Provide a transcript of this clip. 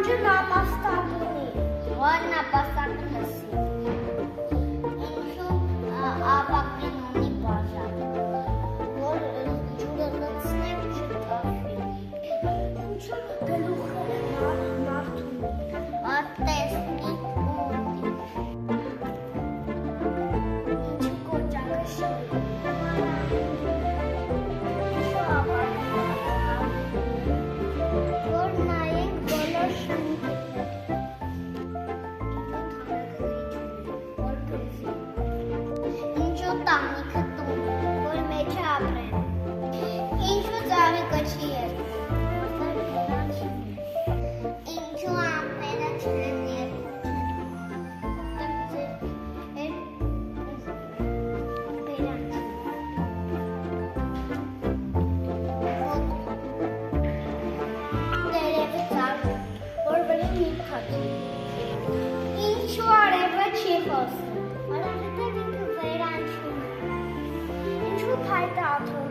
Ջը նապաստակնի։ Որ նապաստակնսի։ Ինչու ապակին ունի բաժան։ Որ ջուրը լցնեք չտաշվի։ Ինչու գլուխը մարդուն։ Տեսնի ունի։ Ինչու կոճակը շիռ։ Որ նայենք բոլոր շնչերը։ Ինչու տանիքը տուն, որ մեջը ապրեն։ Ինչու ծաղիկը չի երկու։ Ինչու ամպերը չեն երկու։ Ինչու արևը չի խոսում։ Արևը ինքը վերանչում է։ Ինչու փայտը աթոռ